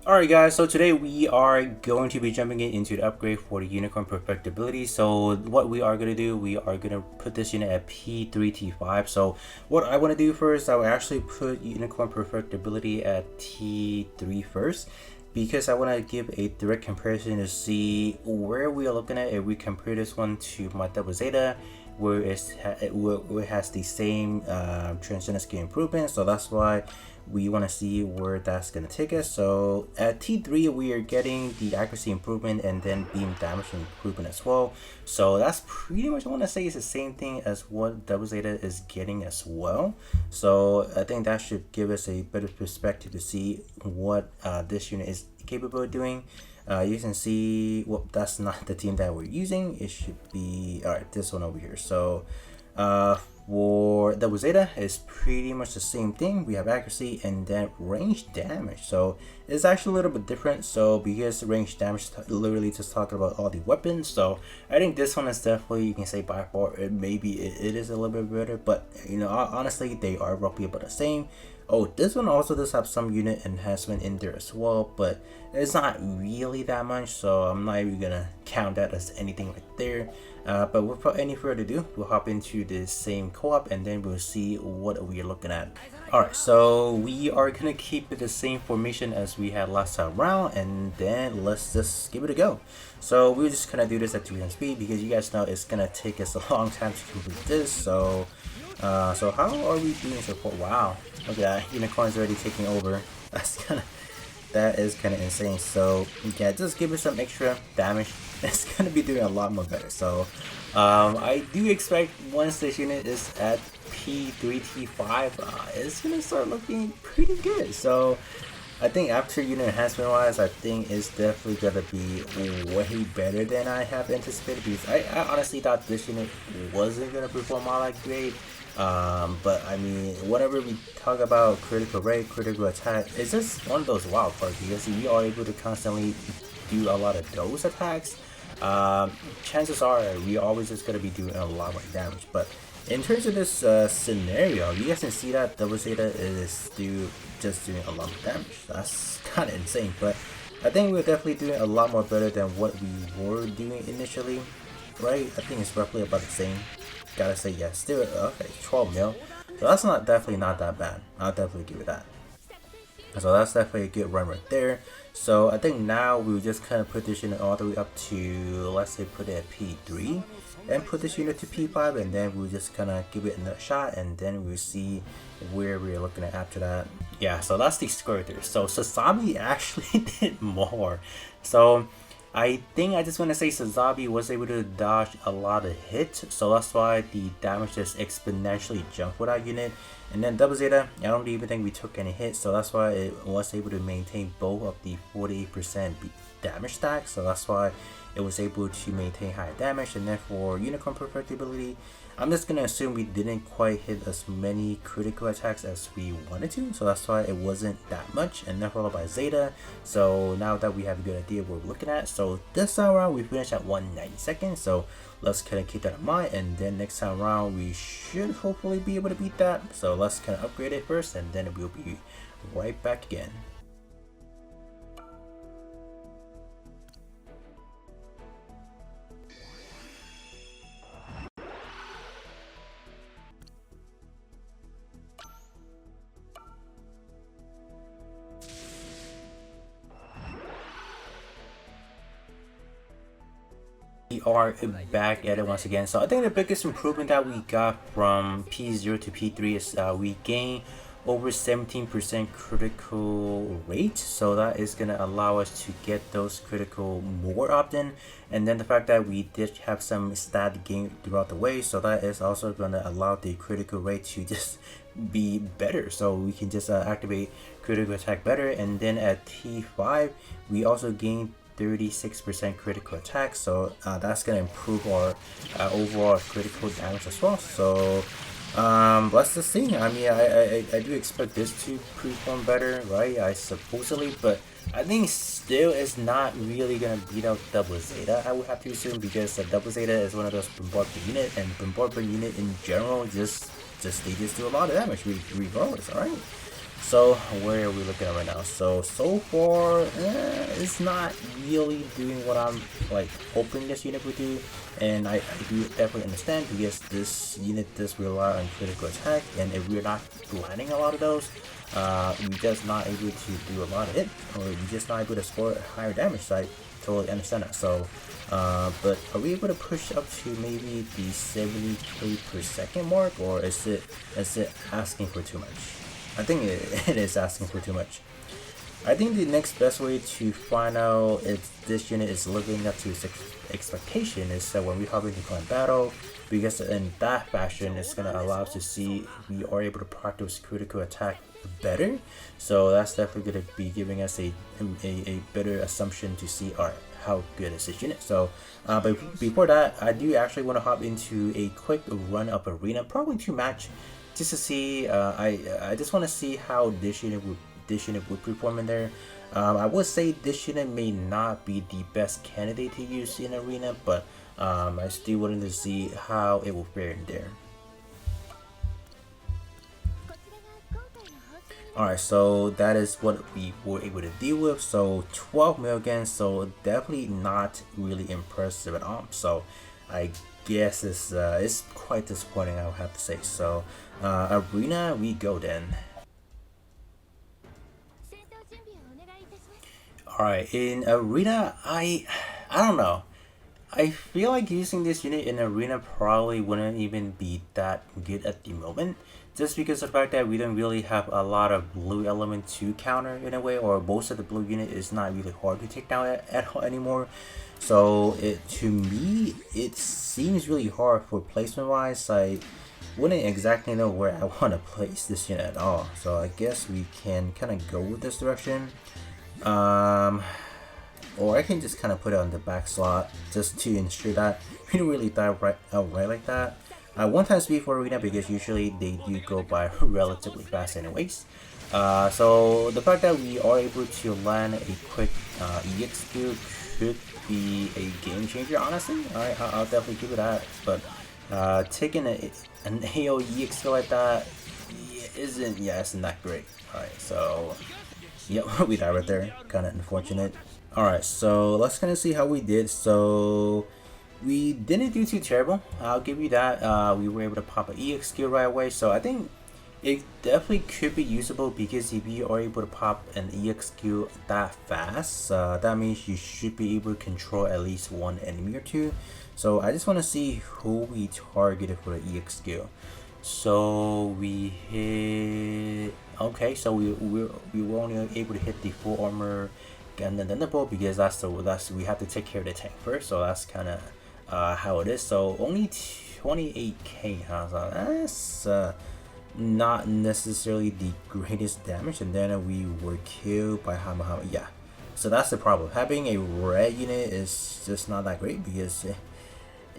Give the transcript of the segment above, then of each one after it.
Alright guys, so today we are going to be jumping into the upgrade for the Unicorn Perfectibility. So what we are going to do, we are going to put this unit at P3T5. So what I want to do first, I will actually put Unicorn Perfectibility at T3 first, because I want to give a direct comparison to see where we are looking at if we compare this one to my Double Zeta, where it has the same transcendent skill improvement. So that's why we want to see where that's going to take us. So at T3 we are getting the accuracy improvement and then beam damage improvement as well. So that's pretty much, I want to say, is the same thing as what Double Zeta is getting as well. So I think that should give us a better perspective to see what this unit is capable of doing. You can see, well, that's not the team that we're using. It should be, all right, this one over here. So for Double Zeta, is pretty much the same thing. We have accuracy and then range damage. So it's actually a little bit different. So because range damage literally just talking about all the weapons. So I think this one is definitely, you can say by far, maybe it is a little bit better. But you know, honestly, they are roughly about the same. Oh, this one also does have some unit enhancement in there as well, but it's not really that much, so I'm not even gonna count that as anything right there. But without any further ado, we'll hop into the same co-op and then we'll see what we are looking at. Alright, so we are gonna keep it the same formation as we had last time around, and then let's just give it a go. So we're just gonna do this at 2x speed because you guys know it's gonna take us a long time to complete this. So so how are we doing so far? Wow, look at that, Unicorn's already taking over. That is kind of insane. So yeah, just give it some extra damage. It's gonna be doing a lot more better. So I do expect once this unit is at P3T5, it's gonna start looking pretty good. So I think after unit enhancement wise, I think it's definitely gonna be way better than I have anticipated, because I honestly thought this unit wasn't gonna perform all that great. But I mean, whenever we talk about critical rate, critical attack, it's just one of those wild cards, because we are able to constantly do a lot of those attacks. Chances are we always just gonna be doing a lot more damage. But in terms of this scenario, you guys can see that Double Zeta is still just doing a lot of damage. That's kind of insane, but I think we're definitely doing a lot more better than what we were doing initially, right? I think it's roughly about the same. Gotta say, yeah, still okay, 12 mil. So that's definitely not that bad. I'll definitely give it that. So that's definitely a good run right there. So I think now we'll just kind of put this unit all the way up to, let's say, put it at P3 and put this unit to P5, and then we'll just kind of give it another shot, and then we'll see where we're looking at after that. Yeah, so that's the score there. So Sazabi actually did more. So I think I just want to say Sazabi was able to dodge a lot of hits, so that's why the damage just exponentially jumped with that unit. And then Double Zeta, I don't even think we took any hits, so that's why it was able to maintain both of the 48% damage stack, so that's why it was able to maintain high damage. And then for Unicorn Perfectibility, I'm just gonna assume we didn't quite hit as many critical attacks as we wanted to, so that's why it wasn't that much. And then followed by Zeta. So now that we have a good idea of what we're looking at, so this time around we finished at 192nd, so let's kind of keep that in mind, and then next time around we should hopefully be able to beat that. So let's kind of upgrade it first, and then we'll be right back again. We are back at it once again. So I think the biggest improvement that we got from P0 to P3 is we gained over 17% critical rate, so that is going to allow us to get those critical more often. And then the fact that we did have some stat gain throughout the way, so that is also going to allow the critical rate to just be better, so we can just activate critical attack better. And then at T5 we also gained 36% critical attack, so that's gonna improve our overall critical damage as well. So let's just see. I mean, I do expect this to perform better, right? I supposedly, but I think still it's not really gonna beat out Double Zeta, I would have to assume, because Double Zeta is one of those bombardment unit, and bombardment unit in general just do a lot of damage regardless. All right. So where are we looking at right now? So far, it's not really doing what I'm like hoping this unit would do, and I do definitely understand because this unit does rely on critical attack, and if we're not landing a lot of those, we just not able to do a lot of hit, or we just not able to score higher damage. So I totally understand that. So, but are we able to push up to maybe the 70k per second mark, or is it asking for too much? I think it is asking for too much. I think the next best way to find out if this unit is living up to its expectation is that when we hop into current battle, because in that fashion it's going to allow us to see if we are able to practice critical attack better. So that's definitely going to be giving us a better assumption to see how good is this unit. So but before that, I do actually want to hop into a quick run up arena, probably 2 match, just to see. I just want to see how this unit would perform in there. I would say this unit may not be the best candidate to use in arena, but I still wanted to see how it will fare in there. Alright, so that is what we were able to deal with. So 12 million, so definitely not really impressive at all. So I guess it's quite disappointing, I would have to say. So arena we go then. Alright, in arena, I don't know. I feel like using this unit in arena probably wouldn't even be that good at the moment, just because of the fact that we don't really have a lot of blue element to counter in a way, or most of the blue unit is not really hard to take down at all anymore. So to me, it seems really hard for placement wise. I wouldn't exactly know where I want to place this unit at all. So I guess we can kind of go with this direction. Or I can just kind of put it on the back slot just to ensure that we don't really die outright like that. One time speed for arena, because usually they do go by relatively fast anyways. So the fact that we are able to land a quick EXQ could be a game changer, honestly. I'll definitely give it that. But taking an AO EXQ like that isn't that great. Alright, so yep, we died right there. Kind of unfortunate. Alright, so let's kind of see how we did. So we didn't do too terrible, I'll give you that. We were able to pop an EXQ right away, so I think it definitely could be usable, because if you are able to pop an EXQ that fast, that means you should be able to control at least one enemy or two. So I just want to see who we targeted for the EXQ. So we hit, okay, so we were only able to hit the full armor and then the bow, because that's we have to take care of the tank first. So that's kind of how it is. So only 28k, huh? So that's not necessarily the greatest damage, and then we were killed by Hamahama. Yeah, so that's the problem. Having a red unit is just not that great, because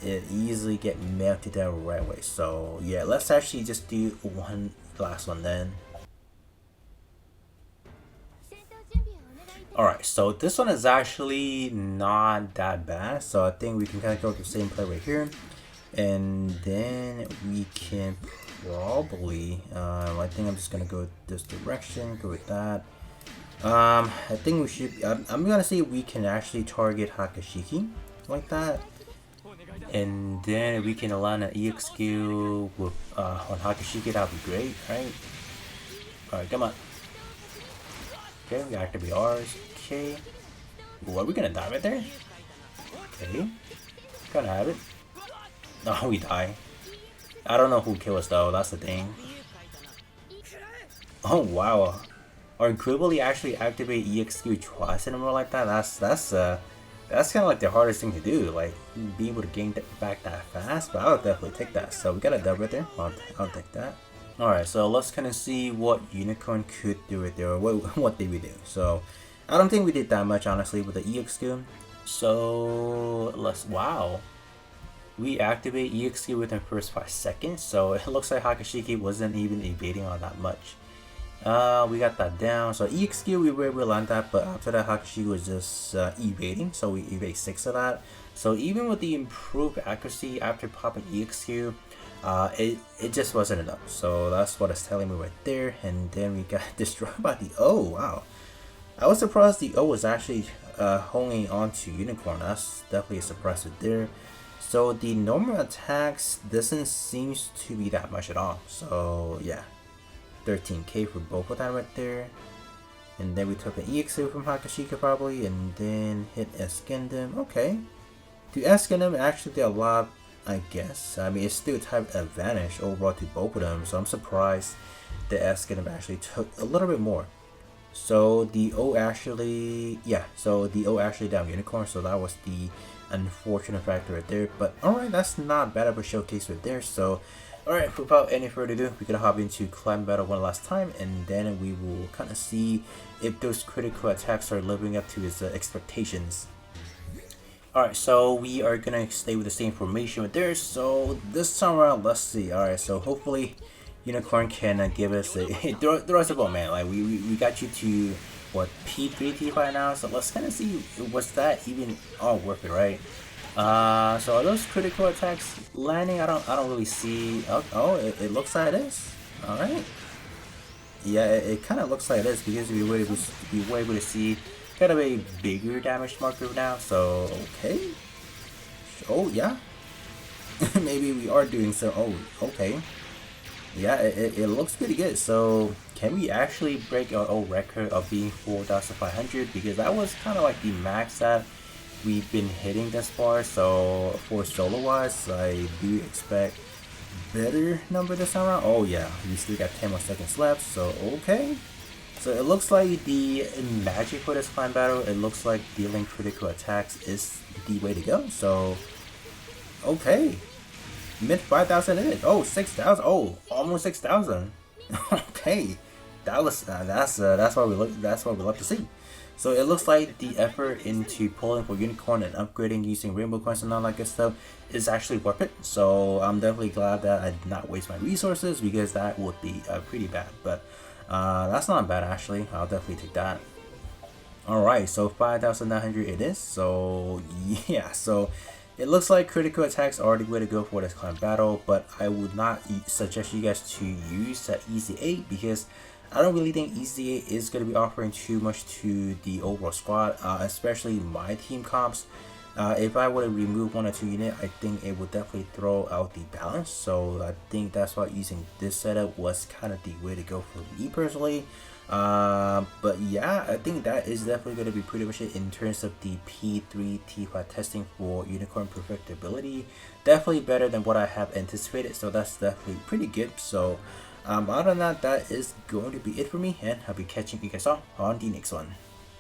it easily get melted down right away. So yeah, let's actually just do one last one then. Alright, so this one is actually not that bad, so I think we can kind of go with the same play right here, and then we can probably I think I'm just gonna go this direction, go with that. I think we should, I'm gonna see if we can actually target Hakashiki like that, and then we can align an EXQ with on Hakashiki. That would be great, right? Alright, come on. Okay, we activate ours. Okay. Ooh, are we gonna die right there? Okay. Gotta have it. Oh, we die. I don't know who killed us though, that's the thing. Oh wow. Or could we actually activate EXQ twice in a row like that? That's kind of like the hardest thing to do, like be able to gain back that fast. But I would definitely take that. So we got a dub right there. I'll take that. Alright, so let's kind of see what Unicorn could do right there, or what did we do. So I don't think we did that much, honestly, with the EXQ. So wow, we activate EXQ within the first 5 seconds. So it looks like Hakashiki wasn't even evading on that much. We got that down. So EXQ, we were able to land that, but after that Hakashiki was just evading, so we evade 6 of that. So even with the improved accuracy after popping EXQ, it just wasn't enough. So that's what it's telling me right there. And then we got destroyed by the O. Wow, I was surprised the O was actually holding on to Unicorn. That's definitely a surprise right there. So the normal attacks doesn't seem to be that much at all. So yeah, 13k for both of them right there. And then we took an EXO from Hakashika probably, and then hit Eskendem. Okay. To Eskendem actually did a lot, I guess. I mean, it's still a type advantage overall to both of them, so I'm surprised that Eskendem actually took a little bit more. So the O actually, yeah, so the O actually down Unicorn, so that was the unfortunate factor right there. But alright, that's not bad of a showcase right there. So alright, without any further ado, we're gonna hop into Climb Battle one last time, and then we will kind of see if those critical attacks are living up to his expectations. Alright, so we are gonna stay with the same formation right there. So this time around, let's see. Alright, so hopefully Unicorn can give us a throw us a ball, man. Like we got you to what, P3 T5 now, so let's kind of see, was that even all worth it, right? So are those critical attacks landing? I don't really see. Oh, it looks like it is. All right. Yeah, it kind of looks like it is, because we were able to see kind of a bigger damage marker now. So okay. Oh yeah. Maybe we are doing so. Oh, okay. Yeah, it looks pretty good. So can we actually break our old record of being 4,500? Because that was kind of like the max that we've been hitting thus far. So for solo wise, I do expect better number this time around. Oh yeah, we still got 10 more seconds left. So okay. So it looks like the magic for this climb battle, it looks like dealing critical attacks is the way to go. So okay. Mid 5,000 it is. Oh, 6,000. Oh, almost 6,000. Okay, that was that's what we love to see. So it looks like the effort into pulling for Unicorn and upgrading using Rainbow Coins and all that good stuff is actually worth it. So I'm definitely glad that I did not waste my resources, because that would be pretty bad. But that's not bad actually. I'll definitely take that. Alright, so 5,900 it is. So yeah, so it looks like critical attacks are the way to go for this climb battle, but I would not suggest you guys to use that Easy 8, because I don't really think Easy 8 is going to be offering too much to the overall squad, especially my team comps. If I were to remove 1 or 2 units, I think it would definitely throw out the balance. So I think that's why using this setup was kind of the way to go for me personally. But yeah, I think that is definitely going to be pretty much it in terms of the P3 T5 testing for Unicorn Perfectibility. Definitely better than what I have anticipated, so that's definitely pretty good. So other than that, that is going to be it for me, and I'll be catching you guys all on the next one.